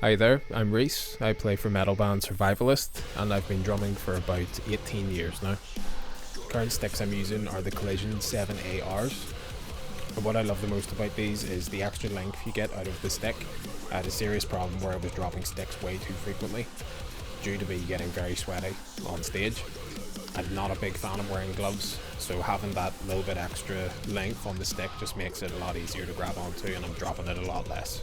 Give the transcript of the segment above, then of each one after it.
Hi there, I'm Rhys. I play for metal band Survivalist, and I've been drumming for about 18 years now. Current sticks I'm using are the Collision 7ARs. And what I love the most about these is the extra length you get out of the stick. I had a serious problem where I was dropping sticks way too frequently, due to me getting very sweaty on stage. I'm not a big fan of wearing gloves, so having that little bit extra length on the stick just makes it a lot easier to grab onto, and I'm dropping it a lot less.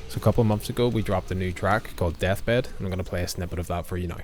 So a couple of months ago we dropped a new track called Deathbed, and I'm going to play a snippet of that for you now.